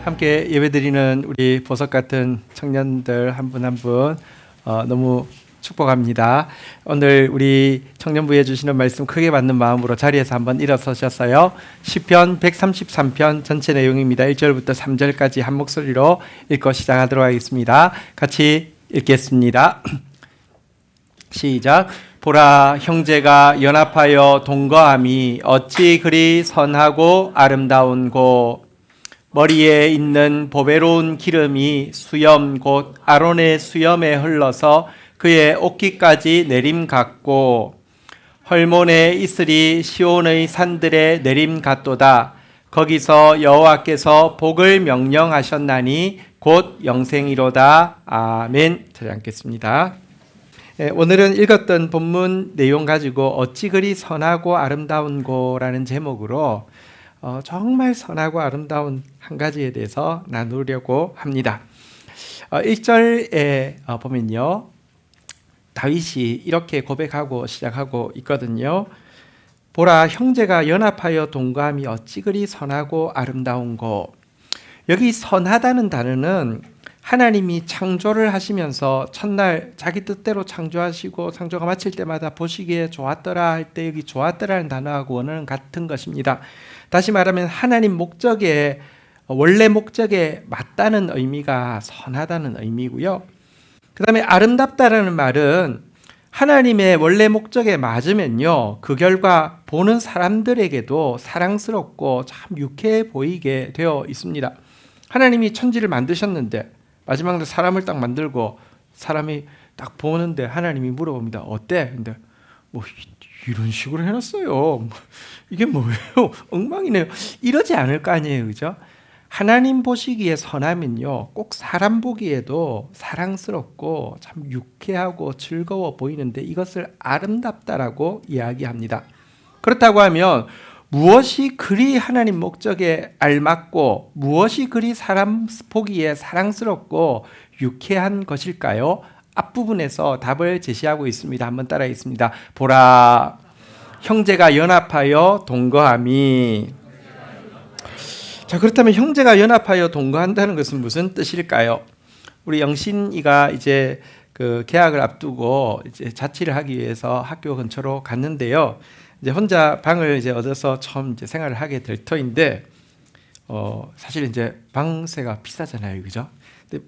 함께 예배드리는 우리 보석 같은 청년들 한 분 한 분 너무 축복합니다. 오늘 우리 청년부에 주시는 말씀 크게 받는 마음으로 자리에서 한번 일어서셨어요. 시편 133편 전체 내용입니다. 1절부터 3절까지 한 목소리로 읽고 시작하도록 하겠습니다. 같이 읽겠습니다. 시작. 보라, 형제가 연합하여 동거함이 어찌 그리 선하고 아름다운고. 머리에 있는 보배로운 기름이 수염 곧 아론의 수염에 흘러서 그의 옷깃까지 내림 같고, 헐몬에 이슬이 시온의 산들에 내림 같도다. 거기서 여호와께서 복을 명령하셨나니 곧 영생이로다. 아멘. 잘 앉겠습니다. 오늘은 읽었던 본문 내용 가지고 어찌 그리 선하고 아름다운고라는 제목으로 정말 선하고 아름다운 한 가지에 대해서 나누려고 합니다. 1절에 보면요, 다윗이 이렇게 고백하고 시작하고 있거든요. 보라, 형제가 연합하여 동거함이 어찌 그리 선하고 아름다운고. 여기 선하다는 단어는 하나님이 창조를 하시면서 첫날 자기 뜻대로 창조하시고 창조가 마칠 때마다 보시기에 좋았더라 할 때 여기 좋았더라는 단어하고 원어는 같은 것입니다. 다시 말하면 하나님 목적에, 원래 목적에 맞다는 의미가 선하다는 의미고요. 그 다음에 아름답다라는 말은 하나님의 원래 목적에 맞으면요, 그 결과 보는 사람들에게도 사랑스럽고 참 유쾌해 보이게 되어 있습니다. 하나님이 천지를 만드셨는데 마지막으로 사람을 딱 만들고 사람이 딱 보는데 하나님이 물어봅니다. 어때? 근데 뭐 이런 식으로 해놨어요. 이게 뭐예요? 엉망이네요. 이러지 않을 거 아니에요, 그죠? 하나님 보시기에 선하면요, 꼭 사람 보기에도 사랑스럽고 참 유쾌하고 즐거워 보이는데 이것을 아름답다라고 이야기합니다. 그렇다고 하면 무엇이 그리 하나님 목적에 알맞고 무엇이 그리 사람 보기에 사랑스럽고 유쾌한 것일까요? 앞부분에서 답을 제시하고 있습니다. 한번 따라하겠습니다. 보라, 형제가 연합하여 동거함이. 자, 그렇다면 형제가 연합하여 동거한다는 것은 무슨 뜻일까요? 우리 영신이가 이제 그 개학을 앞두고 이제 자취를 하기 위해서 학교 근처로 갔는데요. 이제 혼자 방을 이제 얻어서 처음 이제 생활을 하게 될 터인데, 사실 이제 방세가 비싸잖아요, 그죠? 근데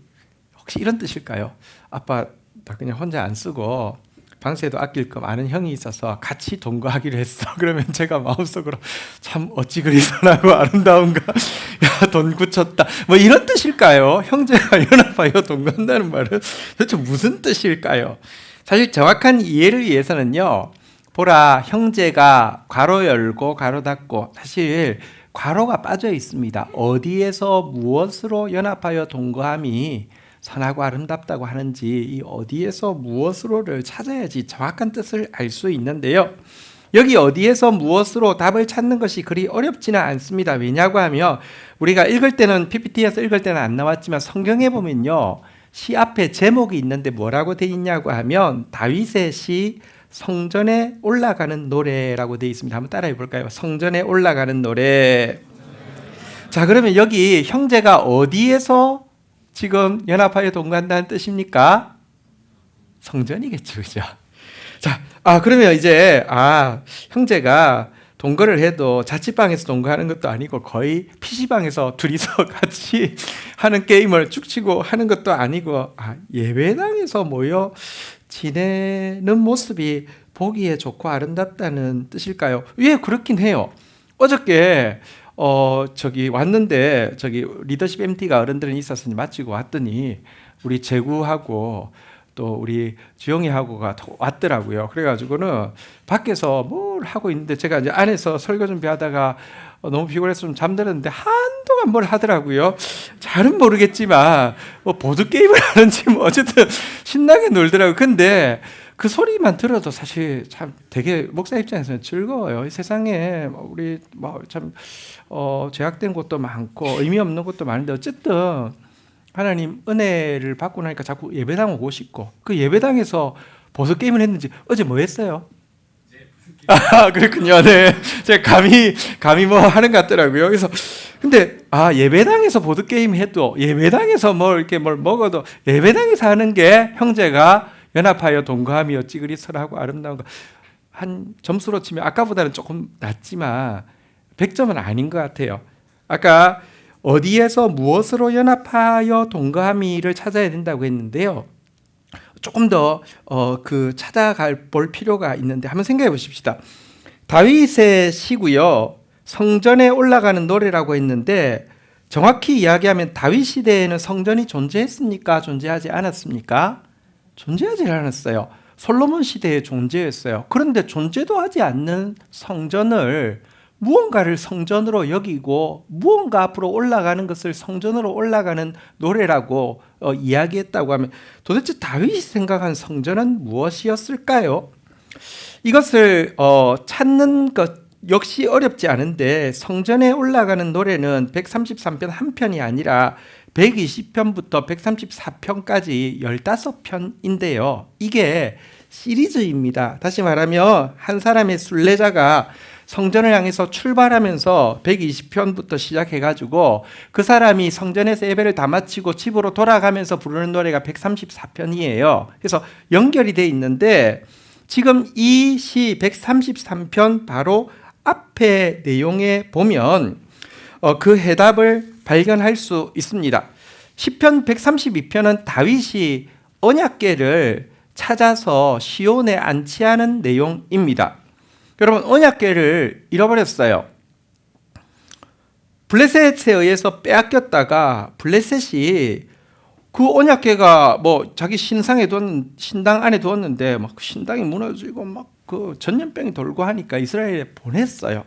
혹시 이런 뜻일까요? 아빠 나 그냥 혼자 안 쓰고 방세도 아낄 겸 아는 형이 있어서 같이 동거하기로 했어. 그러면 제가 마음속으로 참 어찌 그리 선하고 아름다운가. 야, 돈 굳혔다. 뭐 이런 뜻일까요? 형제가 연합하여 동거한다는 말은 도대체 무슨 뜻일까요? 사실 정확한 이해를 위해서는요, 보라, 형제가 괄호 열고 괄호 닫고, 사실 괄호가 빠져 있습니다. 어디에서 무엇으로 연합하여 동거함이 선하고 아름답다고 하는지 이 어디에서 무엇으로를 찾아야지 정확한 뜻을 알 수 있는데요. 여기 어디에서 무엇으로 답을 찾는 것이 그리 어렵지는 않습니다. 왜냐고 하면 우리가 읽을 때는 PPT에서 읽을 때는 안 나왔지만 성경에 보면요, 시 앞에 제목이 있는데 뭐라고 돼 있냐고 하면 다윗의 시 성전에 올라가는 노래라고 되어 있습니다. 한번 따라해 볼까요? 성전에 올라가는 노래. 자, 그러면 여기 형제가 어디에서 지금 연합하여 동거한다는 뜻입니까? 성전이겠죠, 그죠? 자, 그러면 이제 형제가 동거를 해도 자취방에서 동거하는 것도 아니고 거의 PC방에서 둘이서 같이 하는 게임을 쭉 치고 하는 것도 아니고 예배당에서 모여 지내는 모습이 보기에 좋고 아름답다는 뜻일까요? 예, 그렇긴 해요. 어저께 저기 왔는데 저기 리더십 MT가 어른들은 있어서 마치고 왔더니 우리 재구하고 또 우리 주영이하고가 왔더라고요. 그래가지고는 밖에서 뭘 하고 있는데 제가 이제 안에서 설교 준비하다가 너무 피곤해서 좀 잠들었는데 한동안 뭘 하더라고요. 잘은 모르겠지만 뭐 보드 게임을 하는지 뭐 어쨌든 신나게 놀더라고요. 근데 그 소리만 들어도 사실 참 되게 목사 입장에서는 즐거워요. 이 세상에 우리 참 제약된 것도 많고 의미 없는 것도 많은데 어쨌든 하나님 은혜를 받고 나니까 자꾸 예배당 오고 싶고, 그 예배당에서 보드 게임을 했는지 어제 뭐 했어요? 그렇군요. 네. 제가 감히 뭐 하는 것 같더라고요. 그래서, 근데, 예배당에서 보드게임 해도, 예배당에서 뭐 이렇게 뭘 먹어도, 예배당에서 하는 게 형제가 연합하여 동거하며 찌그리 설하고 아름다운 거. 한 점수로 치면 아까보다는 조금 낮지만, 100점은 아닌 것 같아요. 아까 어디에서 무엇으로 연합하여 동거함이를 찾아야 된다고 했는데요. 조금 더 찾아갈 볼 필요가 있는데 한번 생각해 보십시다. 다윗의 시고요. 성전에 올라가는 노래라고 했는데 정확히 이야기하면 다윗 시대에는 성전이 존재했습니까? 존재하지 않았습니까? 존재하지 않았어요. 솔로몬 시대에 존재했어요. 그런데 존재도 하지 않는 성전을 무언가를 성전으로 여기고 무언가 앞으로 올라가는 것을 성전으로 올라가는 노래라고 이야기했다고 하면 도대체 다윗이 생각한 성전은 무엇이었을까요? 이것을 찾는 것 역시 어렵지 않은데 성전에 올라가는 노래는 133편 한 편이 아니라 120편부터 134편까지 15편인데요. 이게 시리즈입니다. 다시 말하면 한 사람의 순례자가 성전을 향해서 출발하면서 120편부터 시작해가지고 그 사람이 성전에서 예배를 다 마치고 집으로 돌아가면서 부르는 노래가 134편이에요. 그래서 연결이 돼 있는데 지금 이 시 133편 바로 앞에 내용에 보면 그 해답을 발견할 수 있습니다. 시편 132편은 다윗이 언약궤를 찾아서 시온에 안치하는 내용입니다. 여러분, 언약궤를 잃어버렸어요. 블레셋에 의해서 빼앗겼다가 블레셋이 그 언약궤가 뭐 자기 신당 안에 두었는데 막 신당이 무너지고 막 그 전염병이 돌고 하니까 이스라엘에 보냈어요.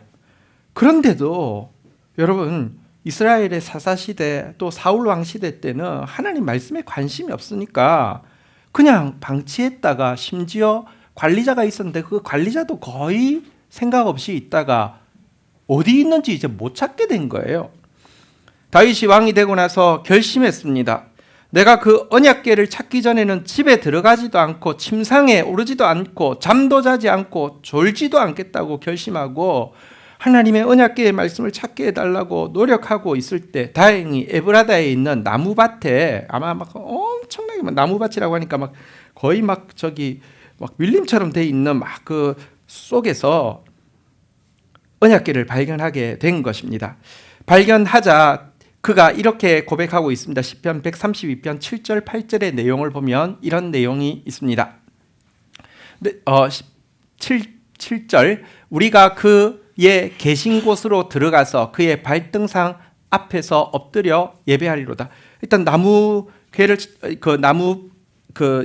그런데도 여러분, 이스라엘의 사사 시대 또 사울 왕 시대 때는 하나님 말씀에 관심이 없으니까 그냥 방치했다가 심지어 관리자가 있었는데 그 관리자도 거의 생각 없이 있다가 어디 있는지 이제 못 찾게 된 거예요. 다윗이 왕이 되고 나서 결심했습니다. 내가 그 언약궤를 찾기 전에는 집에 들어가지도 않고 침상에 오르지도 않고 잠도 자지 않고 졸지도 않겠다고 결심하고 하나님의 언약궤의 말씀을 찾게 해달라고 노력하고 있을 때 다행히 에브라다에 있는 나무밭에 아마 막 엄청나게 나무밭이라고 하니까 막 거의 막 밀림처럼 돼 있는 막 그 속에서 언약궤를 발견하게 된 것입니다. 발견하자 그가 이렇게 고백하고 있습니다. 시편 132편 7절 8절의 내용을 보면 이런 내용이 있습니다. 7절 우리가 그의 계신 곳으로 들어가서 그의 발등상 앞에서 엎드려 예배하리로다. 일단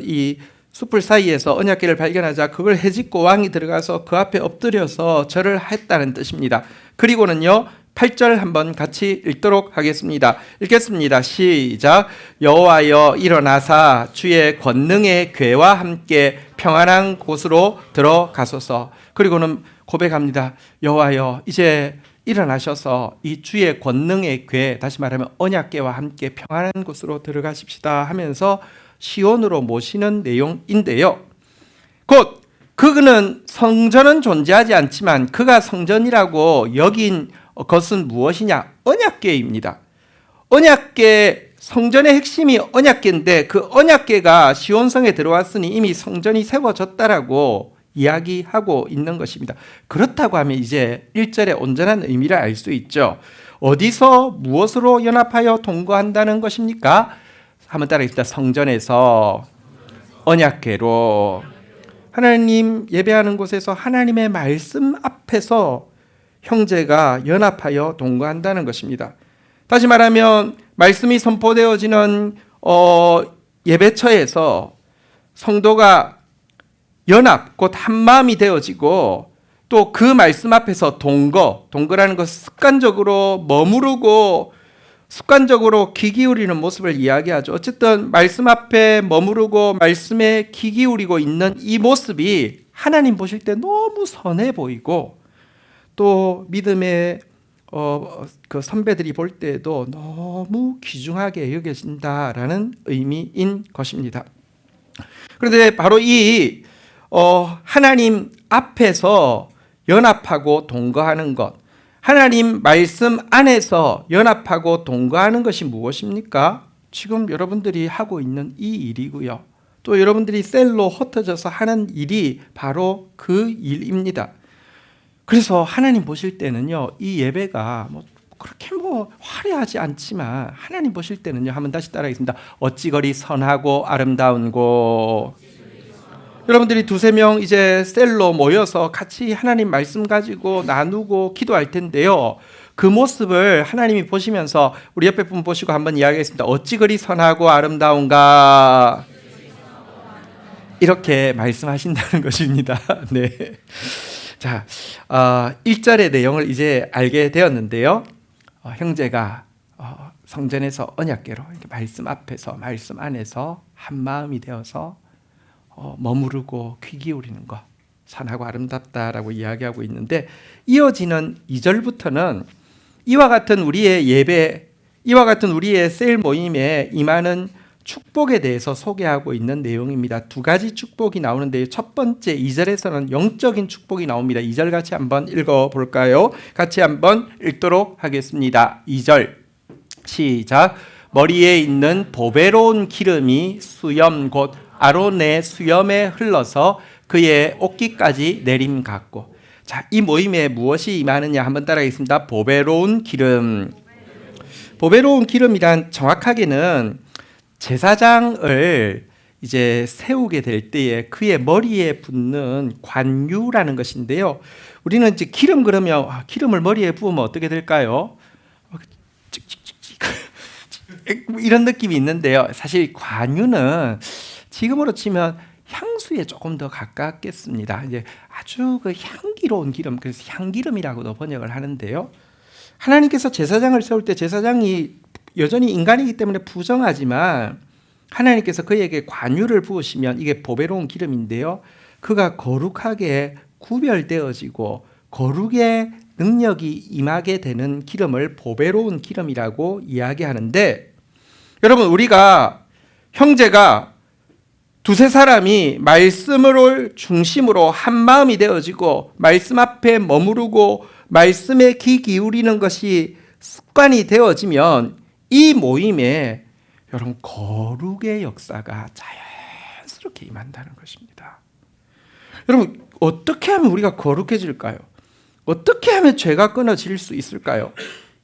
이 숲을 사이에서 언약궤를 발견하자 그걸 헤집고 왕이 들어가서 그 앞에 엎드려서 절을 했다는 뜻입니다. 그리고는요 8절 한번 같이 읽도록 하겠습니다. 읽겠습니다. 시작. 여호와여 일어나사 주의 권능의 궤와 함께 평안한 곳으로 들어가소서. 그리고는 고백합니다. 여호와여 이제 일어나셔서 이 주의 권능의 궤, 다시 말하면 언약궤와 함께 평안한 곳으로 들어가십시다 하면서 시온으로 모시는 내용인데요. 곧 그는 성전은 존재하지 않지만 그가 성전이라고 여긴 것은 무엇이냐? 언약궤입니다. 언약궤, 성전의 핵심이 언약궤인데 그 언약궤가 시온성에 들어왔으니 이미 성전이 세워졌다라고 이야기하고 있는 것입니다. 그렇다고 하면 이제 1절의 온전한 의미를 알 수 있죠. 어디서 무엇으로 연합하여 동거한다는 것입니까? 한번 따라합시다. 성전에서 언약궤로 하나님 예배하는 곳에서 하나님의 말씀 앞에서 형제가 연합하여 동거한다는 것입니다. 다시 말하면 말씀이 선포되어지는 예배처에서 성도가 연합, 곧 한마음이 되어지고 또 그 말씀 앞에서 동거라는 것 습관적으로 머무르고 습관적으로 귀 기울이는 모습을 이야기하죠. 어쨌든 말씀 앞에 머무르고 말씀에 귀 기울이고 있는 이 모습이 하나님 보실 때 너무 선해 보이고 또 믿음의 그 선배들이 볼 때도 너무 귀중하게 여겨진다라는 의미인 것입니다. 그런데 바로 이 하나님 앞에서 연합하고 동거하는 것, 하나님 말씀 안에서 연합하고 동거하는 것이 무엇입니까? 지금 여러분들이 하고 있는 이 일이고요. 또 여러분들이 셀로 흩어져서 하는 일이 바로 그 일입니다. 그래서 하나님 보실 때는요, 이 예배가 그렇게 화려하지 않지만 하나님 보실 때는요, 한번 다시 따라하겠습니다. 어찌 그리 선하고 아름다운 곳. 여러분들이 두세 명 이제 셀로 모여서 같이 하나님 말씀 가지고 나누고 기도할 텐데요. 그 모습을 하나님이 보시면서 우리 옆에 분 보시고 한번 이야기하겠습니다. 어찌 그리 선하고 아름다운가. 이렇게 말씀하신다는 것입니다. 네. 자, 1절의 내용을 이제 알게 되었는데요. 형제가 성전에서 언약궤로 말씀 앞에서 말씀 안에서 한 마음이 되어서 머무르고 귀 기울이는 것, 선하고 아름답다라고 이야기하고 있는데, 이어지는 2절부터는 이와 같은 우리의 예배, 이와 같은 우리의 셀 모임에 임하는 축복에 대해서 소개하고 있는 내용입니다. 두 가지 축복이 나오는데요. 첫 번째 2절에서는 영적인 축복이 나옵니다. 2절 같이 한번 읽어볼까요? 같이 한번 읽도록 하겠습니다. 2절 시작. 머리에 있는 보배로운 기름이 수염 곧 아론의 수염에 흘러서 그의 옷깃까지 내림 같고. 자, 이 모임에 무엇이 임하느냐 한번 따라하겠습니다. 보배로운 기름. 보배로운 기름이란 정확하게는 제사장을 이제 세우게 될 때에 그의 머리에 붓는 관유라는 것인데요. 우리는 이제 기름 그러면 기름을 머리에 부으면 어떻게 될까요? 이런 느낌이 있는데요. 사실 관유는 지금으로 치면 향수에 조금 더 가깝겠습니다. 이제 아주 그 향기로운 기름, 그래서 향기름이라고도 번역을 하는데요. 하나님께서 제사장을 세울 때 제사장이 여전히 인간이기 때문에 부정하지만 하나님께서 그에게 관유를 부으시면 이게 보배로운 기름인데요. 그가 거룩하게 구별되어지고 거룩의 능력이 임하게 되는 기름을 보배로운 기름이라고 이야기하는데, 여러분 우리가 형제가 두세 사람이 말씀을 중심으로 한 마음이 되어지고 말씀 앞에 머무르고 말씀에 귀 기울이는 것이 습관이 되어지면 이 모임에 여러분 거룩의 역사가 자연스럽게 임한다는 것입니다. 여러분 어떻게 하면 우리가 거룩해질까요? 어떻게 하면 죄가 끊어질 수 있을까요?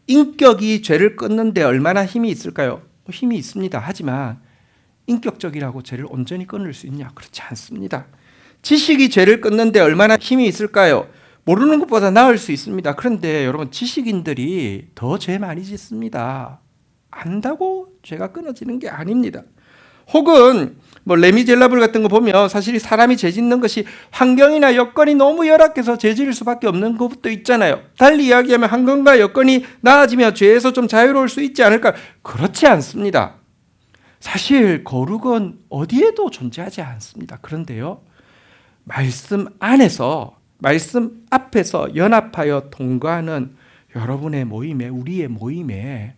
인격이 죄를 끊는 데 얼마나 힘이 있을까요? 힘이 있습니다. 하지만 인격적이라고 죄를 온전히 끊을 수 있냐? 그렇지 않습니다. 지식이 죄를 끊는 데 얼마나 힘이 있을까요? 모르는 것보다 나을 수 있습니다. 그런데 여러분 지식인들이 더 죄 많이 짓습니다. 안다고 죄가 끊어지는 게 아닙니다. 혹은 레미젤라블 같은 거 보면 사실 사람이 죄 짓는 것이 환경이나 여건이 너무 열악해서 죄 지을 수밖에 없는 것도 있잖아요. 달리 이야기하면 환경과 여건이 나아지면 죄에서 좀 자유로울 수 있지 않을까? 그렇지 않습니다. 사실 거룩은 어디에도 존재하지 않습니다. 그런데요, 말씀 안에서 말씀 앞에서 연합하여 동거하는 여러분의 모임에, 우리의 모임에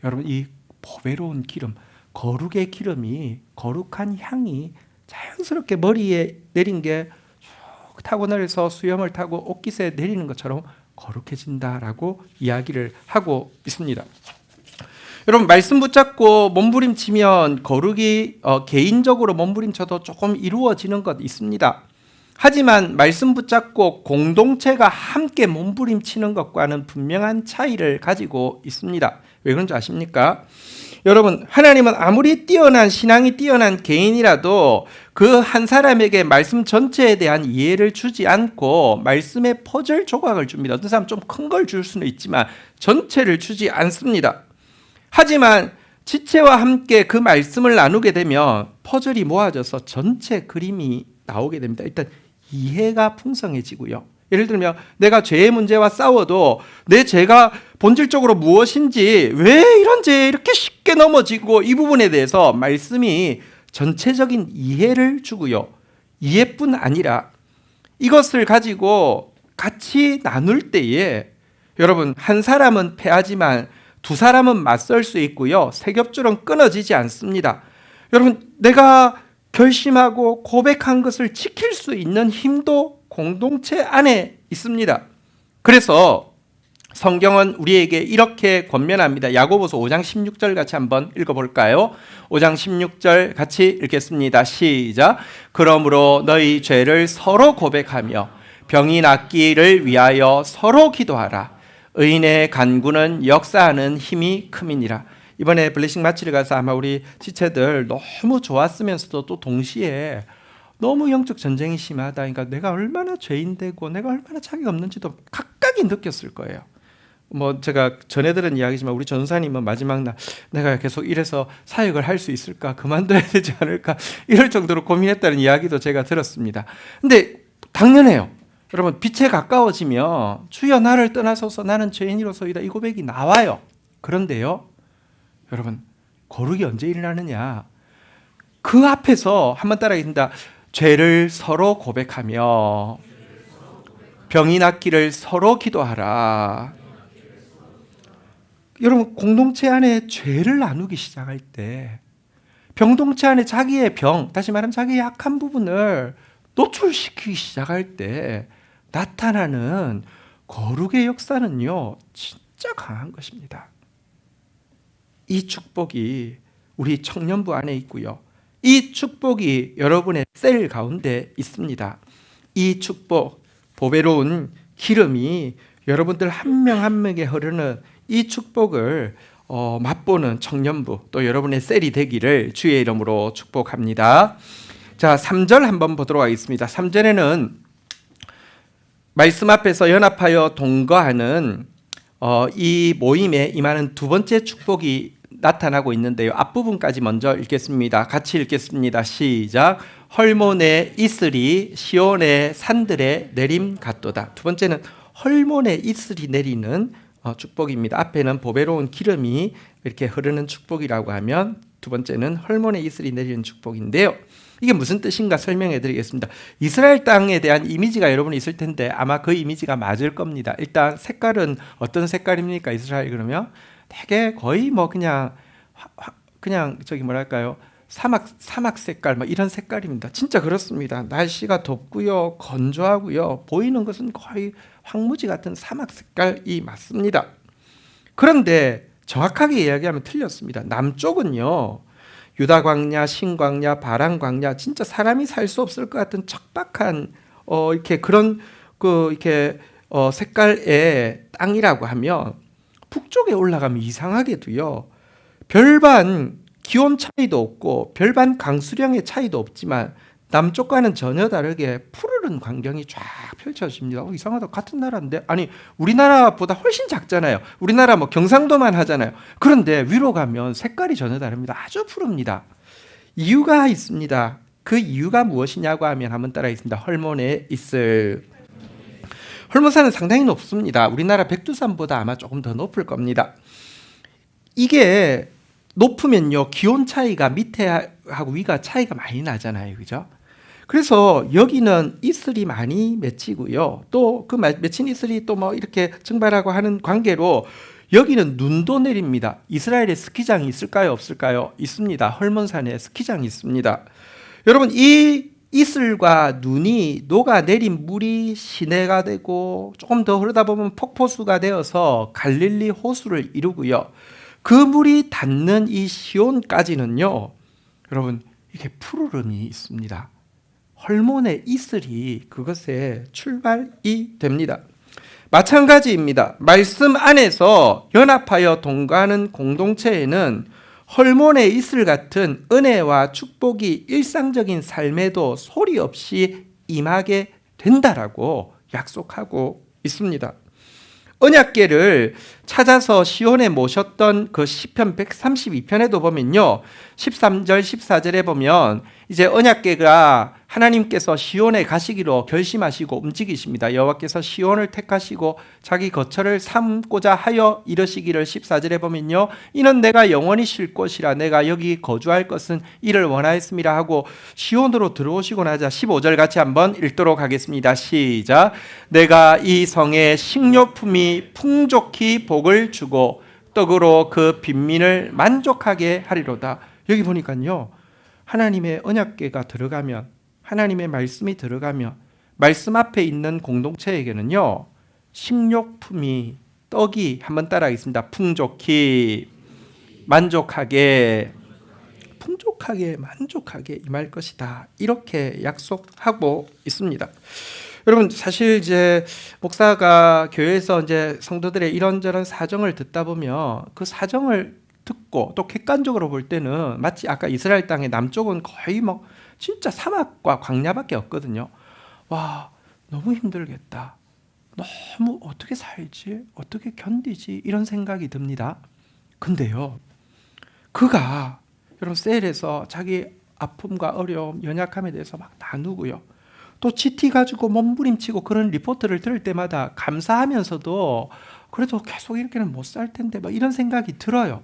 여러분 이 보배로운 기름, 거룩의 기름이, 거룩한 향이 자연스럽게 머리에 내린 게 쭉 타고 내려서 수염을 타고 옷깃에 내리는 것처럼 거룩해진다라고 이야기를 하고 있습니다. 여러분 말씀 붙잡고 몸부림치면 거룩이 개인적으로 몸부림쳐도 조금 이루어지는 것 있습니다. 하지만 말씀 붙잡고 공동체가 함께 몸부림치는 것과는 분명한 차이를 가지고 있습니다. 왜 그런지 아십니까? 여러분 하나님은 아무리 뛰어난 신앙이 뛰어난 개인이라도 그 한 사람에게 말씀 전체에 대한 이해를 주지 않고 말씀의 퍼즐 조각을 줍니다. 어떤 사람 좀 큰 걸 줄 수는 있지만 전체를 주지 않습니다. 하지만 지체와 함께 그 말씀을 나누게 되면 퍼즐이 모아져서 전체 그림이 나오게 됩니다. 일단 이해가 풍성해지고요. 예를 들면 내가 죄의 문제와 싸워도 내 죄가 본질적으로 무엇인지, 왜 이런 죄에 이렇게 쉽게 넘어지고, 이 부분에 대해서 말씀이 전체적인 이해를 주고요. 이해뿐 아니라 이것을 가지고 같이 나눌 때에 여러분 한 사람은 패하지만 두 사람은 맞설 수 있고요. 세 겹줄은 끊어지지 않습니다. 여러분 내가 결심하고 고백한 것을 지킬 수 있는 힘도 공동체 안에 있습니다. 그래서 성경은 우리에게 이렇게 권면합니다. 야고보서 5장 16절 같이 한번 읽어볼까요? 5장 16절 같이 읽겠습니다. 시작. 그러므로 너희 죄를 서로 고백하며 병이 낫기를 위하여 서로 기도하라. 의인의 간구는 역사하는 힘이 큼이니라. 이번에 블레싱 마치를 가서 아마 우리 지체들 너무 좋았으면서도 또 동시에 너무 영적 전쟁이 심하다. 그러니까 내가 얼마나 죄인되고 내가 얼마나 자기가 없는지도 각각이 느꼈을 거예요. 뭐 제가 전에 들은 이야기지만 우리 전사님은 마지막 날 내가 계속 이래서 사역을 할 수 있을까, 그만둬야 되지 않을까 이럴 정도로 고민했다는 이야기도 제가 들었습니다. 근데 당연해요. 여러분, 빛에 가까워지면 주여 나를 떠나소서 나는 죄인이로소이다 이 고백이 나와요. 그런데요, 여러분, 거룩이 언제 일어나느냐? 그 앞에서 한번 따라하겠습니다. 죄를 서로 고백하며 병이 낫기를 서로 기도하라. 여러분, 공동체 안에 죄를 나누기 시작할 때, 병동체 안에 자기의 병, 다시 말하면 자기의 약한 부분을 노출시키기 시작할 때 나타나는 거룩의 역사는요, 진짜 강한 것입니다. 이 축복이 우리 청년부 안에 있고요. 이 축복이 여러분의 셀 가운데 있습니다. 이 축복, 보배로운 기름이 여러분들 한 명 한 명에 흐르는 이 축복을 맛보는 청년부, 또 여러분의 셀이 되기를 주의 이름으로 축복합니다. 자, 3절 한번 보도록 하겠습니다. 3절에는 말씀 앞에서 연합하여 동거하는 이 모임에 임하는 두 번째 축복이 나타나고 있는데요. 앞부분까지 먼저 읽겠습니다. 같이 읽겠습니다. 시작. 헐몬의 이슬이 시온의 산들에 내림 같도다. 두 번째는 헐몬의 이슬이 내리는 축복입니다. 앞에는 보배로운 기름이 이렇게 흐르는 축복이라고 하면 두 번째는 헐몬의 이슬이 내리는 축복인데요. 이게 무슨 뜻인가 설명해 드리겠습니다. 이스라엘 땅에 대한 이미지가 여러분 있을 텐데 아마 그 이미지가 맞을 겁니다. 일단 색깔은 어떤 색깔입니까? 이스라엘 그러면 되게 거의 뭐 그냥 저기 뭐랄까요? 사막 색깔 뭐 이런 색깔입니다. 진짜 그렇습니다. 날씨가 덥고요, 건조하고요, 보이는 것은 거의 황무지 같은 사막 색깔이 맞습니다. 그런데 정확하게 이야기하면 틀렸습니다. 남쪽은요, 유다 광야, 신광야, 바란 광야, 진짜 사람이 살 수 없을 것 같은 척박한 이렇게 그런 이렇게 색깔의 땅이라고 하면, 북쪽에 올라가면 이상하게도요, 별반 기온 차이도 없고 별반 강수량의 차이도 없지만 남쪽과는 전혀 다르게 푸르른 광경이 쫙 펼쳐집니다. 이상하다. 같은 나라인데, 아니 우리나라보다 훨씬 작잖아요. 우리나라 뭐 경상도만 하잖아요. 그런데 위로 가면 색깔이 전혀 다릅니다. 아주 푸릅니다. 이유가 있습니다. 그 이유가 무엇이냐고 하면 한번 따라하겠습니다. 헐몬의 이슬. 헐몬산은 상당히 높습니다. 우리나라 백두산보다 아마 조금 더 높을 겁니다. 이게 높으면요, 기온 차이가 밑에하고 위가 차이가 많이 나잖아요. 그죠? 그래서 여기는 이슬이 많이 맺히고요. 또 그 맺힌 이슬이 또 뭐 이렇게 증발하고 하는 관계로 여기는 눈도 내립니다. 이스라엘에 스키장이 있을까요? 없을까요? 있습니다. 헐몬산에 스키장이 있습니다. 여러분, 이 이슬과 눈이 녹아내린 물이 시내가 되고 조금 더 흐르다 보면 폭포수가 되어서 갈릴리 호수를 이루고요. 그 물이 닿는 이 시온까지는요, 여러분, 이게 푸르름이 있습니다. 헐몬의 이슬이 그것의 출발이 됩니다. 마찬가지입니다. 말씀 안에서 연합하여 동거하는 공동체에는 헐몬의 이슬 같은 은혜와 축복이 일상적인 삶에도 소리 없이 임하게 된다라고 약속하고 있습니다. 언약궤를 찾아서 시온에 모셨던 그 시편 132편에도 보면요, 13절 14절에 보면 이제 언약궤가 하나님께서 시온에 가시기로 결심하시고 움직이십니다. 여호와께서 시온을 택하시고 자기 거처를 삼고자 하여 이르시기를 14절에 보면요, 이는 내가 영원히 쉴 곳이라 내가 여기 거주할 것은 이를 원하였음이라 하고 시온으로 들어오시고 나자 15절 같이 한번 읽도록 하겠습니다. 시작. 내가 이 성에 식료품이 풍족히 복을 주고 떡으로 그 빈민을 만족하게 하리로다. 여기 보니까요, 하나님의 언약궤가 들어가면, 하나님의 말씀이 들어가면 말씀 앞에 있는 공동체에게는요, 식료품이, 떡이, 한번 따라하겠습니다. 풍족히, 만족하게, 풍족하게, 만족하게 임할 것이다. 이렇게 약속하고 있습니다. 여러분, 사실 이제 목사가 교회에서 이제 성도들의 이런저런 사정을 듣다 보면 그 사정을 듣고 또 객관적으로 볼 때는 마치 아까 이스라엘 땅의 남쪽은 거의 뭐 진짜 사막과 광야밖에 없거든요. 와, 너무 힘들겠다. 너무 어떻게 살지? 어떻게 견디지? 이런 생각이 듭니다. 근데요, 그가 여러분 셀에서 자기 아픔과 어려움, 연약함에 대해서 막 나누고요. 또 GT 가지고 몸부림치고 그런 리포트를 들을 때마다 감사하면서도 그래도 계속 이렇게는 못 살 텐데 막 이런 생각이 들어요.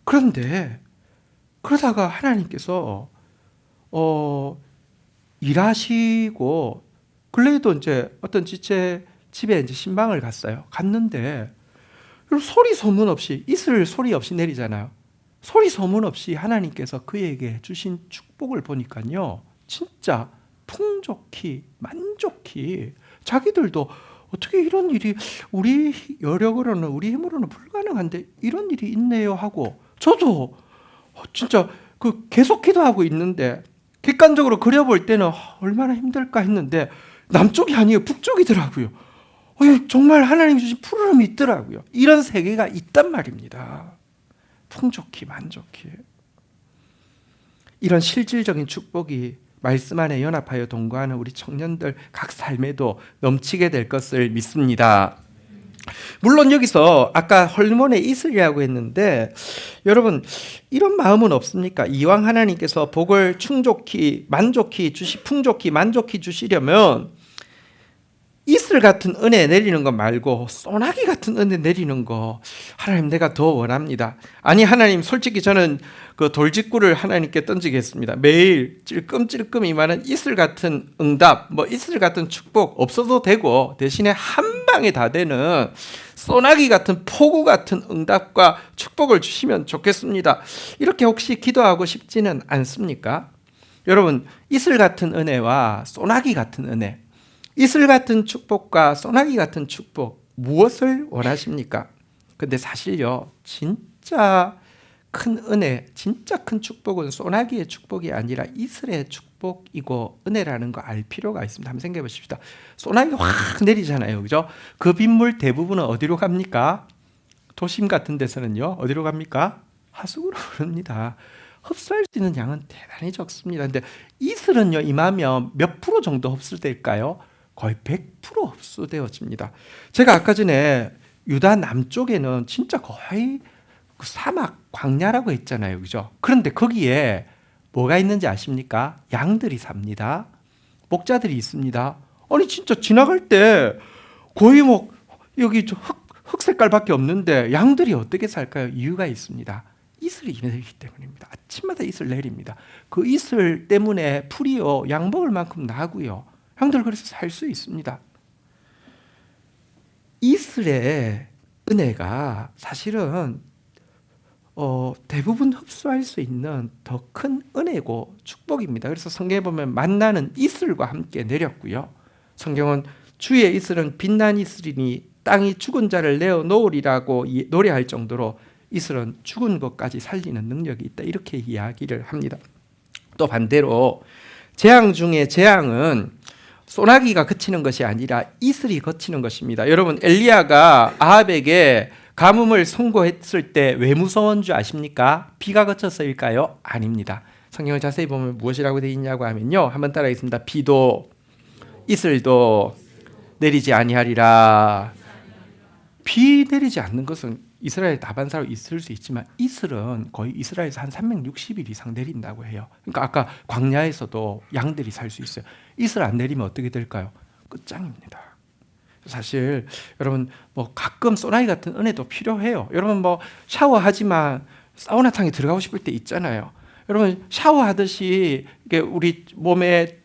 그런데 그러다가 하나님께서 일하시고 근래에도 이제 어떤 지체 집에 이제 신방을 갔어요. 갔는데 소리 소문 없이 이슬 소리 없이 내리잖아요. 소리 소문 없이 하나님께서 그에게 주신 축복을 보니까요, 진짜 풍족히 만족히 자기들도 어떻게 이런 일이 우리 여력으로는 우리 힘으로는 불가능한데 이런 일이 있네요 하고 저도 진짜 그 계속 기도하고 있는데 객관적으로 그려볼 때는 얼마나 힘들까 했는데 남쪽이 아니에요. 북쪽이더라고요. 정말 하나님 주신 푸르름이 있더라고요. 이런 세계가 있단 말입니다. 풍족히 만족히. 이런 실질적인 축복이 말씀 안에 연합하여 동거하는 우리 청년들 각 삶에도 넘치게 될 것을 믿습니다. 물론 여기서 아까 헐몬의 이슬이라고 했는데 여러분 이런 마음은 없습니까? 이왕 하나님께서 복을 풍족히 만족히 주시려면 이슬 같은 은혜 내리는 거 말고 소나기 같은 은혜 내리는 거 하나님 내가 더 원합니다. 아니 하나님 솔직히 저는 그 돌직구를 하나님께 던지겠습니다. 매일 찔끔찔끔 임하는 이슬 같은 응답, 이슬 같은 축복 없어도 되고 대신에 한 방에 다 되는 소나기 같은 폭우 같은 응답과 축복을 주시면 좋겠습니다. 이렇게 혹시 기도하고 싶지는 않습니까? 여러분 이슬 같은 은혜와 소나기 같은 은혜, 이슬 같은 축복과 소나기 같은 축복 무엇을 원하십니까? 근데 사실요 진짜 큰 은혜, 진짜 큰 축복은 소나기의 축복이 아니라 이슬의 축복이고 은혜라는 거 알 필요가 있습니다. 한번 생각해 보십시다. 소나기가 확 내리잖아요, 그죠? 그 빗물 대부분은 어디로 갑니까? 도심 같은 데서는요 어디로 갑니까? 하수구로 흐릅니다. 흡수할 수 있는 양은 대단히 적습니다. 근데 이슬은요 임하면 몇 프로 정도 흡수될까요? 거의 100% 흡수되어집니다. 제가 아까 전에 유다 남쪽에는 진짜 거의 그 사막, 광야라고 했잖아요, 그죠? 그런데 거기에 뭐가 있는지 아십니까? 양들이 삽니다. 목자들이 있습니다. 아니 진짜 지나갈 때 거의 뭐 여기 흙 색깔밖에 없는데 양들이 어떻게 살까요? 이유가 있습니다. 이슬이 내리기 때문입니다. 아침마다 이슬 내립니다. 그 이슬 때문에 풀이요 양 먹을 만큼 나고요. 형들 그래서 살 수 있습니다. 이슬의 은혜가 사실은 대부분 흡수할 수 있는 더 큰 은혜고 축복입니다. 그래서 성경에 보면 만나는 이슬과 함께 내렸고요. 성경은 주의 이슬은 빛난 이슬이니 땅이 죽은 자를 내어 놓으리라고 노래할 정도로 이슬은 죽은 것까지 살리는 능력이 있다. 이렇게 이야기를 합니다. 또 반대로 재앙 중에 재앙은 소나기가 그치는 것이 아니라 이슬이 거치는 것입니다. 여러분 엘리야가 아합에게 가뭄을 선고했을 때 왜 무서운 줄 아십니까? 비가 그쳐서일까요? 아닙니다. 성경을 자세히 보면 무엇이라고 되어 있냐고 하면요, 한번 따라하겠습니다. 비도 이슬도 내리지 아니하리라. 비 내리지 않는 것은 이스라엘 다반사로 있을 수 있지만 이슬은 거의 이스라엘에서 한 360일 이상 내린다고 해요. 그러니까 아까 광야에서도 양들이 살 수 있어요. 이슬 안 내리면 어떻게 될까요? 끝장입니다. 사실 여러분 가끔 소나기 같은 은혜도 필요해요. 여러분 샤워하지만 사우나탕에 들어가고 싶을 때 있잖아요. 여러분 샤워하듯이 이게 우리 몸에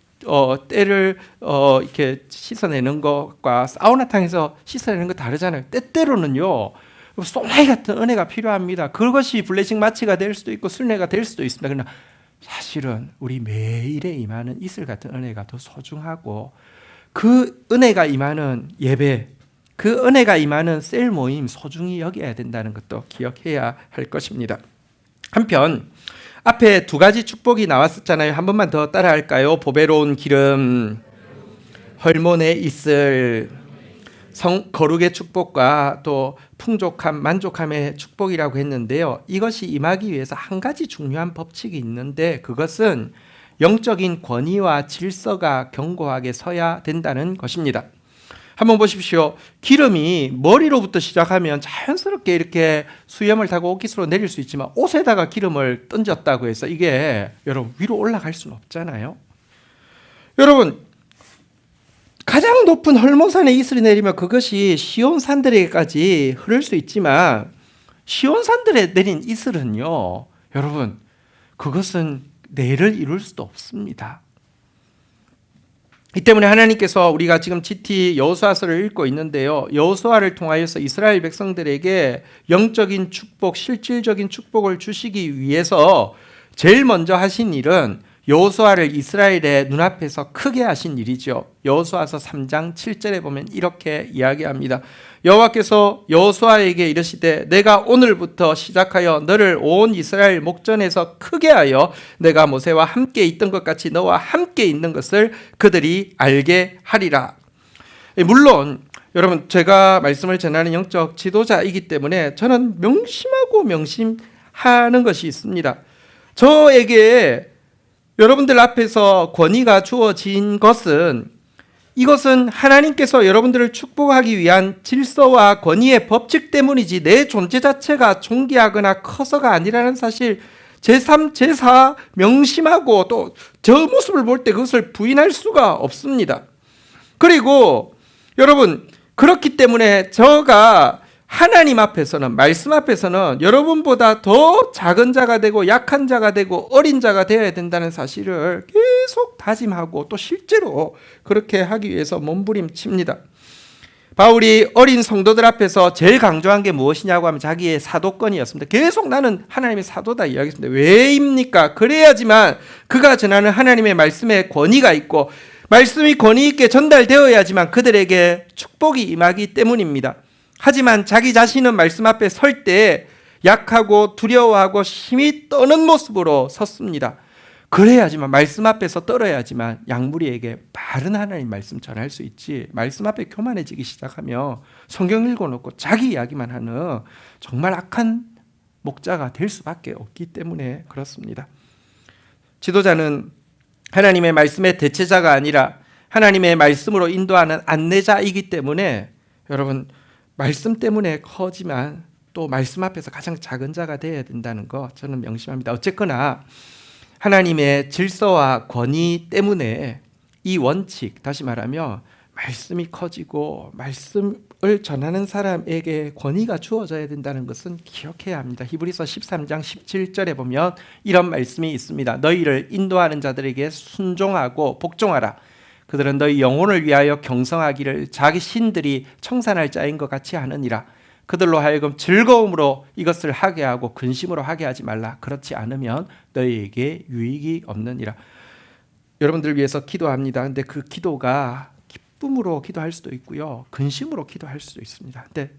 때를 이렇게 씻어내는 것과 사우나탕에서 씻어내는 거 다르잖아요. 때때로는요 소나기 같은 은혜가 필요합니다. 그것이 블레싱 마취가 될 수도 있고 순례가 될 수도 있습니다. 그러나 사실은 우리 매일에 임하는 이슬 같은 은혜가 더 소중하고 그 은혜가 임하는 예배, 그 은혜가 임하는 셀 모임 소중히 여겨야 된다는 것도 기억해야 할 것입니다. 한편 앞에 두 가지 축복이 나왔었잖아요. 한 번만 더 따라할까요? 보배로운 기름, 헐몬에 있을 거룩의 축복과 또 풍족함, 만족함의 축복이라고 했는데요. 이것이 임하기 위해서 한 가지 중요한 법칙이 있는데 그것은 영적인 권위와 질서가 견고하게 서야 된다는 것입니다. 한번 보십시오. 기름이 머리로부터 시작하면 자연스럽게 이렇게 수염을 타고 옷깃으로 내릴 수 있지만 옷에다가 기름을 던졌다고 해서 이게 여러분 위로 올라갈 수는 없잖아요. 여러분 가장 높은 헐몬산에 이슬이 내리면 그것이 시온산들에게까지 흐를 수 있지만 시온산들에 내린 이슬은요, 여러분 그것은 내를 이룰 수도 없습니다. 이 때문에 하나님께서 우리가 지금 GT 여호수아서를 읽고 있는데요, 여호수아를 통하여서 이스라엘 백성들에게 영적인 축복, 실질적인 축복을 주시기 위해서 제일 먼저 하신 일은 여호수아를 이스라엘의 눈앞에서 크게 하신 일이죠. 여호수아서 3장 7절에 보면 이렇게 이야기합니다. 여호와께서 여호수아에게 이르시되 내가 오늘부터 시작하여 너를 온 이스라엘 목전에서 크게 하여 내가 모세와 함께 있던 것 같이 너와 함께 있는 것을 그들이 알게 하리라. 물론 여러분 제가 말씀을 전하는 영적 지도자이기 때문에 저는 명심하고 명심하는 것이 있습니다. 저에게 여러분들 앞에서 권위가 주어진 것은 이것은 하나님께서 여러분들을 축복하기 위한 질서와 권위의 법칙 때문이지 내 존재 자체가 존귀하거나 커서가 아니라는 사실 제3, 제4 명심하고 또 저 모습을 볼 때 그것을 부인할 수가 없습니다. 그리고 여러분 그렇기 때문에 저가 하나님 앞에서는 말씀 앞에서는 여러분보다 더 작은 자가 되고 약한 자가 되고 어린 자가 되어야 된다는 사실을 계속 다짐하고 또 실제로 그렇게 하기 위해서 몸부림칩니다. 바울이 어린 성도들 앞에서 제일 강조한 게 무엇이냐고 하면 자기의 사도권이었습니다. 계속 나는 하나님의 사도다 이야기했습니다. 왜입니까? 그래야지만 그가 전하는 하나님의 말씀에 권위가 있고 말씀이 권위 있게 전달되어야지만 그들에게 축복이 임하기 때문입니다. 하지만 자기 자신은 말씀 앞에 설 때 약하고 두려워하고 힘이 떠는 모습으로 섰습니다. 그래야지만 말씀 앞에서 떨어야지만 양무리에게 바른 하나님 말씀 전할 수 있지, 말씀 앞에 교만해지기 시작하면 성경 읽어놓고 자기 이야기만 하는 정말 악한 목자가 될 수밖에 없기 때문에 그렇습니다. 지도자는 하나님의 말씀의 대체자가 아니라 하나님의 말씀으로 인도하는 안내자이기 때문에 여러분 말씀 때문에 커지만 또 말씀 앞에서 가장 작은 자가 되어야 된다는 거 저는 명심합니다. 어쨌거나 하나님의 질서와 권위 때문에 이 원칙, 다시 말하면 말씀이 커지고 말씀을 전하는 사람에게 권위가 주어져야 된다는 것은 기억해야 합니다. 히브리서 13장 17절에 보면 이런 말씀이 있습니다. 너희를 인도하는 자들에게 순종하고 복종하라. 그들은 너희 영혼을 위하여 경성하기를 자기 신들이 청산할 자인 것 같이 하느니라. 그들로 하여금 즐거움으로 이것을 하게 하고 근심으로 하게 하지 말라. 그렇지 않으면 너희에게 유익이 없느니라. 여러분들 위해서 기도합니다. 근데 그 기도가 기쁨으로 기도할 수도 있고요, 근심으로 기도할 수도 있습니다. 근데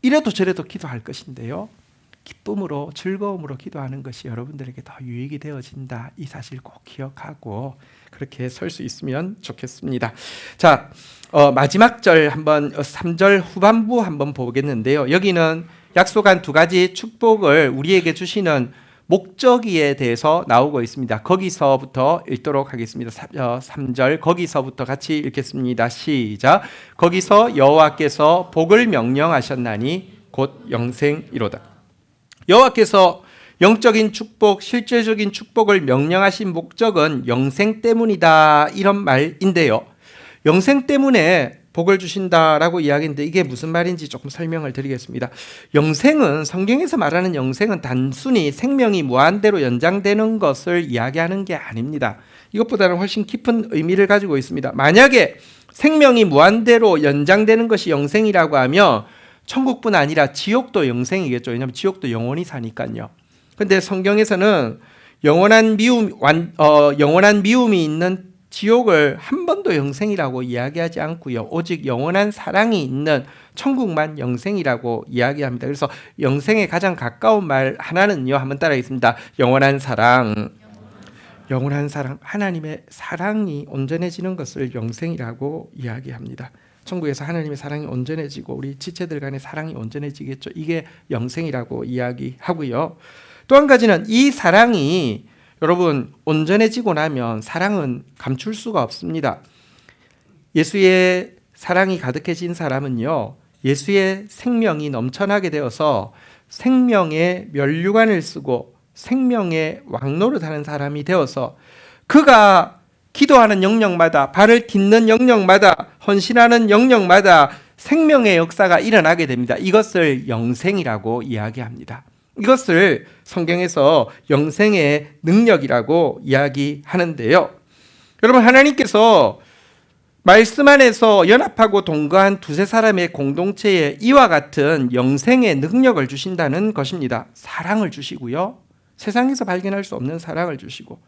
이래도 저래도 기도할 것인데요, 기쁨으로 즐거움으로 기도하는 것이 여러분들에게 더 유익이 되어진다. 이 사실 꼭 기억하고 그렇게 설 수 있으면 좋겠습니다. 자, 마지막 절 한번 3절 후반부 한번 보겠는데요. 여기는 약속한 두 가지 축복을 우리에게 주시는 목적에 대해서 나오고 있습니다. 거기서부터 읽도록 하겠습니다. 3절 거기서부터 같이 읽겠습니다. 시작. 거기서 여호와께서 복을 명령하셨나니 곧 영생이로다. 여호와께서 영적인 축복, 실제적인 축복을 명령하신 목적은 영생 때문이다, 이런 말인데요. 영생 때문에 복을 주신다라고 이야기했는데 이게 무슨 말인지 조금 설명을 드리겠습니다. 영생은, 성경에서 말하는 영생은 단순히 생명이 무한대로 연장되는 것을 이야기하는 게 아닙니다. 이것보다는 훨씬 깊은 의미를 가지고 있습니다. 만약에 생명이 무한대로 연장되는 것이 영생이라고 하면 천국뿐 아니라 지옥도 영생이겠죠. 왜냐하면 지옥도 영원히 사니까요. 그런데 성경에서는 영원한 미움이 있는 지옥을 한 번도 영생이라고 이야기하지 않고요. 오직 영원한 사랑이 있는 천국만 영생이라고 이야기합니다. 그래서 영생에 가장 가까운 말 하나는요. 한번 따라하겠습니다. 영원한 사랑. 영원한 사랑, 하나님의 사랑이 온전해지는 것을 영생이라고 이야기합니다. 천국에서 하나님의 사랑이 온전해지고 우리 지체들 간의 사랑이 온전해지겠죠. 이게 영생이라고 이야기하고요. 또 한 가지는 이 사랑이 여러분 온전해지고 나면 사랑은 감출 수가 없습니다. 예수의 사랑이 가득해진 사람은요, 예수의 생명이 넘쳐나게 되어서 생명의 면류관을 쓰고 생명의 왕노릇하는 사람이 되어서 그가 기도하는 영역마다, 발을 딛는 영역마다, 헌신하는 영역마다 생명의 역사가 일어나게 됩니다. 이것을 영생이라고 이야기합니다. 이것을 성경에서 영생의 능력이라고 이야기하는데요. 여러분, 하나님께서 말씀 안에서 연합하고 동거한 두세 사람의 공동체에 이와 같은 영생의 능력을 주신다는 것입니다. 사랑을 주시고요. 세상에서 발견할 수 없는 사랑을 주시고,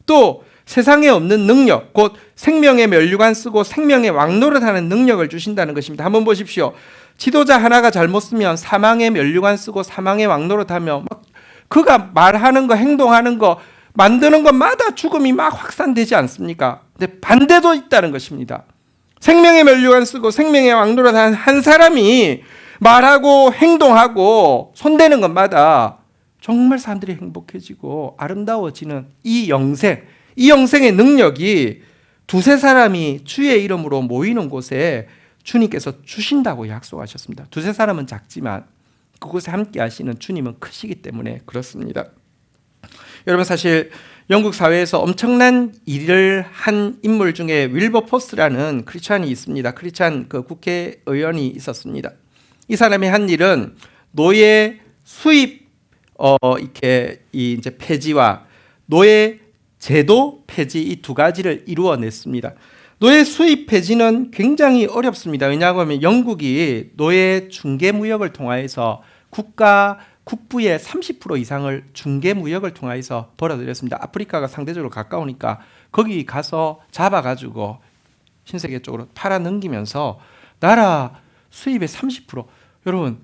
또 세상에 없는 능력, 곧 생명의 면류관 쓰고 생명의 왕노릇하는 능력을 주신다는 것입니다. 한번 보십시오. 지도자 하나가 잘못 쓰면 사망의 면류관 쓰고 사망의 왕노릇하며 막 그가 말하는 거, 행동하는 거, 만드는 것마다 죽음이 막 확산되지 않습니까? 근데 반대도 있다는 것입니다. 생명의 면류관 쓰고 생명의 왕노릇하는 한 사람이 말하고 행동하고 손대는 것마다 정말 사람들이 행복해지고 아름다워지는 이 영생의 능력이 두세 사람이 주의 이름으로 모이는 곳에 주님께서 주신다고 약속하셨습니다. 두세 사람은 작지만 그곳에 함께 하시는 주님은 크시기 때문에 그렇습니다. 여러분, 사실 영국 사회에서 엄청난 일을 한 인물 중에 윌버포스라는 크리스찬이 있습니다. 크리스찬 그 국회의원이 있었습니다. 이 사람이 한 일은 노예 수입 이렇게 이제 폐지와 노예 제도 폐지 이 두 가지를 이루어냈습니다. 노예 수입 폐지는 굉장히 어렵습니다. 왜냐하면 영국이 노예 중개 무역을 통하여서 국부의 30% 이상을 중개 무역을 통해서 벌어들였습니다. 아프리카가 상대적으로 가까우니까 거기 가서 잡아가지고 신세계 쪽으로 팔아 넘기면서 나라 수입의 30%. 여러분,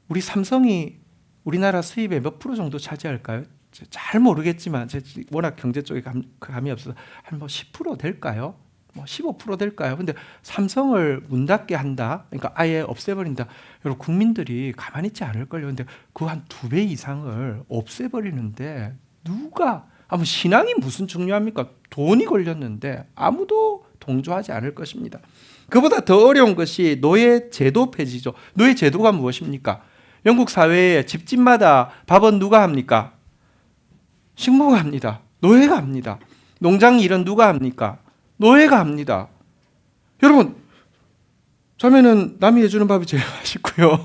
우리 삼성이 우리나라 수입의 몇 프로 정도 차지할까요? 잘 모르겠지만 제가 워낙 경제 쪽에 감이 없어서 한 10% 될까요? 15% 될까요? 근데 삼성을 문 닫게 한다, 그러니까 아예 없애버린다. 여러분, 국민들이 가만히 있지 않을걸요. 근데 그 한 2배 이상을 없애버리는데 누가, 신앙이 무슨 중요합니까? 돈이 걸렸는데 아무도 동조하지 않을 것입니다. 그보다 더 어려운 것이 노예 제도 폐지죠. 노예 제도가 무엇입니까? 영국 사회에 집집마다 밥은 누가 합니까? 식모가 합니다. 노예가 합니다. 농장 일은 누가 합니까? 노예가 합니다. 여러분, 처음에는 남이 해주는 밥이 제일 맛있고요.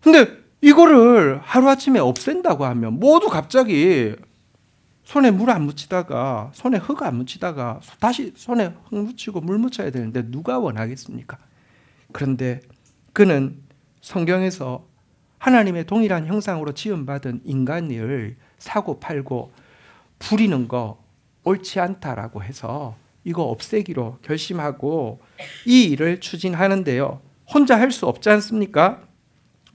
근데 이거를 하루아침에 없앤다고 하면 모두 갑자기 손에 물 안 묻히다가, 손에 흙 안 묻히다가 다시 손에 흙 묻히고 물 묻혀야 되는데 누가 원하겠습니까? 그런데 그는 성경에서 하나님의 동일한 형상으로 지음받은 인간을 사고 팔고 부리는 거 옳지 않다라고 해서 이거 없애기로 결심하고 이 일을 추진하는데요. 혼자 할 수 없지 않습니까?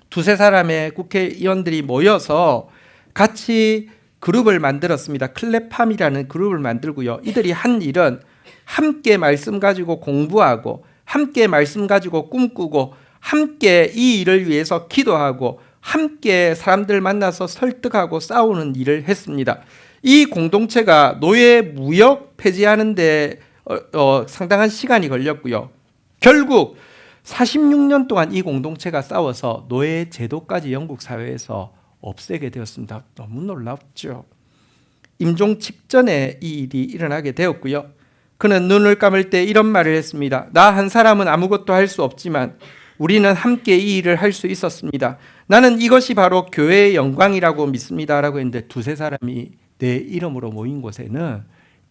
두세 사람의 국회의원들이 모여서 같이 그룹을 만들었습니다. 클랩팜이라는 그룹을 만들고요. 이들이 한 일은 함께 말씀 가지고 공부하고, 함께 말씀 가지고 꿈꾸고, 함께 이 일을 위해서 기도하고, 함께 사람들 만나서 설득하고 싸우는 일을 했습니다. 이 공동체가 노예 무역 폐지하는 데 상당한 시간이 걸렸고요. 결국 46년 동안 이 공동체가 싸워서 노예 제도까지 영국 사회에서 없애게 되었습니다. 너무 놀랍죠. 임종 직전에 이 일이 일어나게 되었고요. 그는 눈을 감을 때 이런 말을 했습니다. 나 한 사람은 아무것도 할 수 없지만 우리는 함께 이 일을 할 수 있었습니다. 나는 이것이 바로 교회의 영광이라고 믿습니다. 라고 했는데 두세 사람이 내 이름으로 모인 곳에는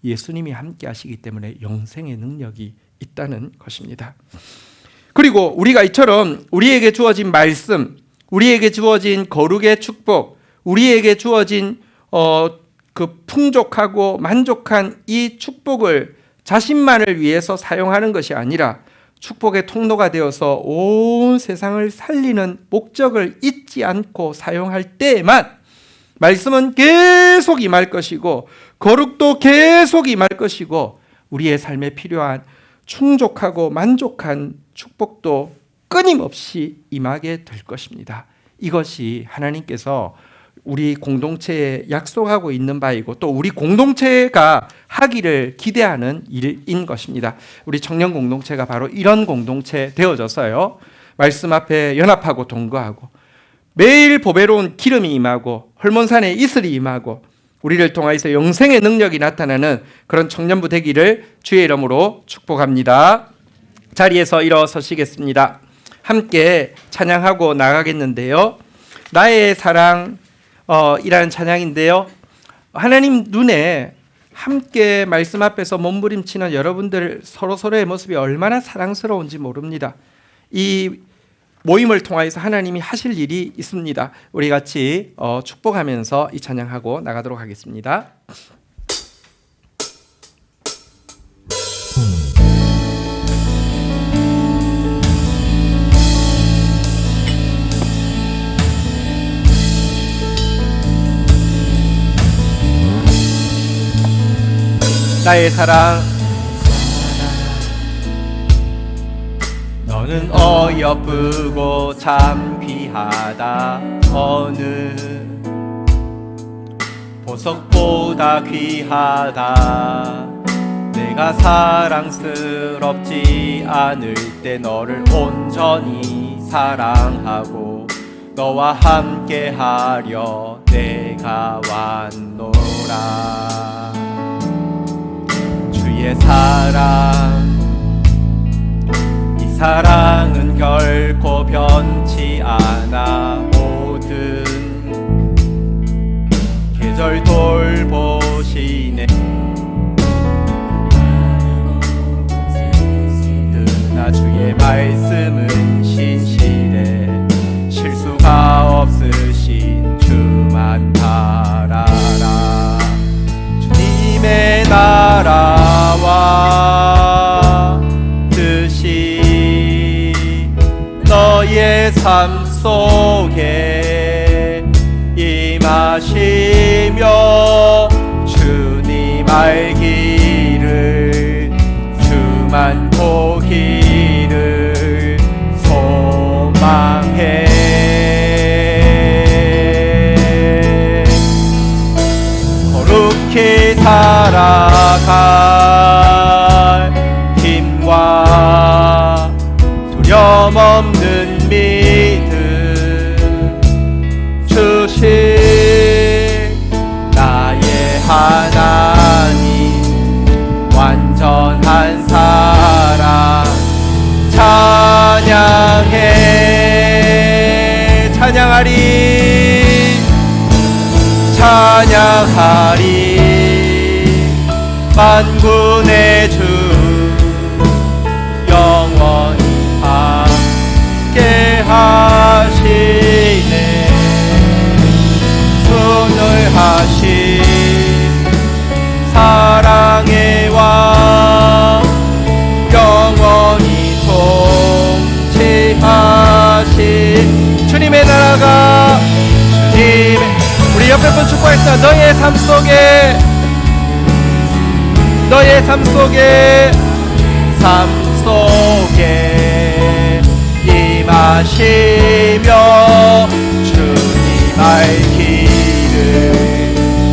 예수님이 함께 하시기 때문에 영생의 능력이 있다는 것입니다. 그리고 우리가 이처럼 우리에게 주어진 말씀, 우리에게 주어진 거룩의 축복, 우리에게 주어진 그 풍족하고 만족한 이 축복을 자신만을 위해서 사용하는 것이 아니라 축복의 통로가 되어서 온 세상을 살리는 목적을 잊지 않고 사용할 때에만 말씀은 계속 임할 것이고 거룩도 계속 임할 것이고 우리의 삶에 필요한 충족하고 만족한 축복도 끊임없이 임하게 될 것입니다. 이것이 하나님께서 우리 공동체에 약속하고 있는 바이고 또 우리 공동체가 하기를 기대하는 일인 것입니다. 우리 청년 공동체가 바로 이런 공동체 되어져서요, 말씀 앞에 연합하고 동거하고 매일 보배로운 기름이 임하고 헐몬산에 이슬이 임하고 우리를 통하여서 영생의 능력이 나타나는 그런 청년부 되기를 주의 이름으로 축복합니다. 자리에서 일어서시겠습니다. 함께 찬양하고 나가겠는데요, 나의 사랑 이라는 찬양인데요, 하나님 눈에 함께 말씀 앞에서 몸부림치는 여러분들 서로서로의 모습이 얼마나 사랑스러운지 모릅니다. 이 모임을 통하여서 하나님이 하실 일이 있습니다. 우리 같이 축복하면서 이 찬양하고 나가도록 하겠습니다. 나의 사랑, 너는 어여쁘고 참 귀하다. 어느 보석보다 귀하다. 내가 사랑스럽지 않을 때 너를 온전히 사랑하고 너와 함께하려 내가 왔노라. 주의 사랑, 이 사랑은 결코 변치 않아. 모든 계절 돌보시네. 그러나 주의 말씀은 신실해. 실수가 없으신 주만 바라라. 주님의 나라와 뜻이 너의 삶 속에 임하시며 주님 알기를, 주만 보기를 소망해. 거룩히 살아갈 힘과 두려움 없는 믿음 주신 나의 하나님, 완전한 사랑 찬양해. 찬양하리, 찬양하리. 만군의 주 영원히 함께 하시네. 순을하신 사랑의 왕 영원히 통치하신 주님의 나라가, 주님의, 우리 옆에 분 축복했다. 너의 삶 속에, 너의 삶 속에, 삶 속에 임하시며 주님 알기를,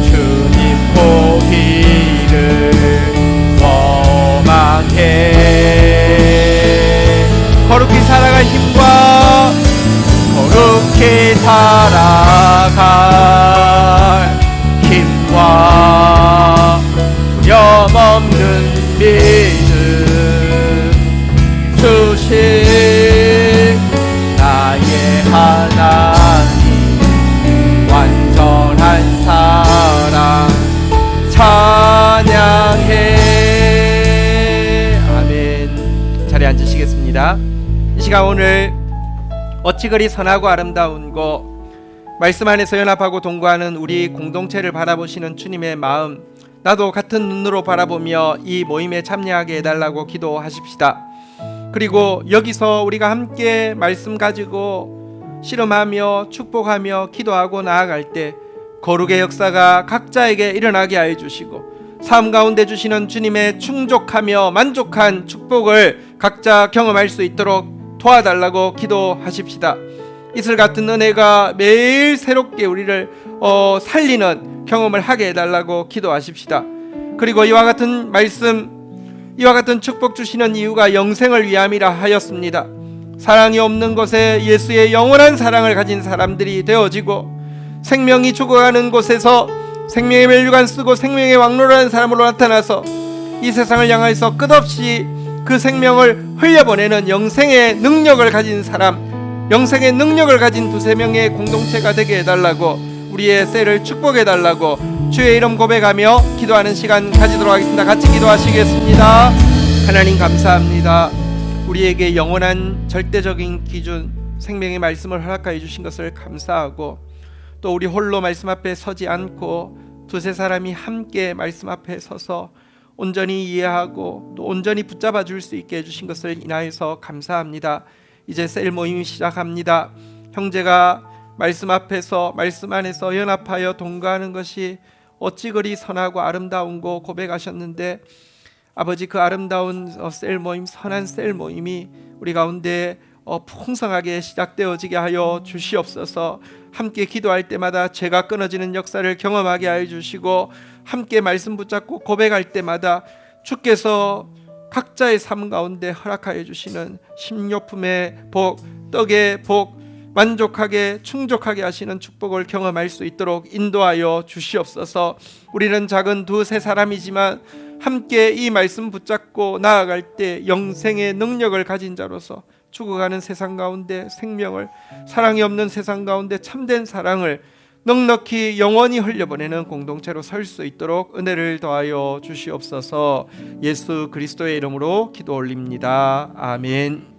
주님 보기를 소망해. 거룩히 살아갈 힘과 거룩히 살아갈 힘과 두려움 없는 믿음 주신 나의 하나님, 완전한 사랑 찬양해. 아멘. 자리에 앉으시겠습니다. 이 시간 오늘 어찌 그리 선하고 아름다운 거, 말씀 안에서 연합하고 동거하는 우리 공동체를 바라보시는 주님의 마음, 나도 같은 눈으로 바라보며 이 모임에 참여하게 해달라고 기도하십시다. 그리고 여기서 우리가 함께 말씀 가지고 씨름하며 축복하며 기도하고 나아갈 때 거룩의 역사가 각자에게 일어나게 하여 주시고 삶 가운데 주시는 주님의 충족하며 만족한 축복을 각자 경험할 수 있도록 도와달라고 기도하십시다. 이슬 같은 은혜가 매일 새롭게 우리를 살리는 경험을 하게 해달라고 기도하십시다. 그리고 이와 같은 말씀, 이와 같은 축복 주시는 이유가 영생을 위함이라 하였습니다. 사랑이 없는 곳에 예수의 영원한 사랑을 가진 사람들이 되어지고 생명이 죽어가는 곳에서 생명의 멸류관 쓰고 생명의 왕로라는 사람으로 나타나서 이 세상을 향해서 끝없이 그 생명을 흘려보내는 영생의 능력을 가진 사람, 영생의 능력을 가진 두세 명의 공동체가 되게 해달라고, 우리의 셀을 축복해달라고 주의 이름 고백하며 기도하는 시간 가지도록 하겠습니다. 같이 기도하시겠습니다. 하나님 감사합니다. 우리에게 영원한 절대적인 기준 생명의 말씀을 허락하여 주신 것을 감사하고, 또 우리 홀로 말씀 앞에 서지 않고 두세 사람이 함께 말씀 앞에 서서 온전히 이해하고 또 온전히 붙잡아 줄 수 있게 해주신 것을 인하여서 감사합니다. 이제 셀 모임이 시작합니다. 형제가 말씀 앞에서 말씀 안에서 연합하여 동거하는 것이 어찌 그리 선하고 아름다운고 고백하셨는데, 아버지 그 아름다운 셀 모임, 선한 셀 모임이 우리 가운데 풍성하게 시작되어지게 하여 주시옵소서. 함께 기도할 때마다 죄가 끊어지는 역사를 경험하게 하여 주시고, 함께 말씀 붙잡고 고백할 때마다 주께서 각자의 삶 가운데 허락하여 주시는 식료품의 복, 떡의 복, 만족하게 충족하게 하시는 축복을 경험할 수 있도록 인도하여 주시옵소서. 우리는 작은 두세 사람이지만 함께 이 말씀 붙잡고 나아갈 때 영생의 능력을 가진 자로서 죽어가는 세상 가운데 생명을, 사랑이 없는 세상 가운데 참된 사랑을 넉넉히 영원히 흘려보내는 공동체로 설 수 있도록 은혜를 더하여 주시옵소서. 예수 그리스도의 이름으로 기도 올립니다. 아멘.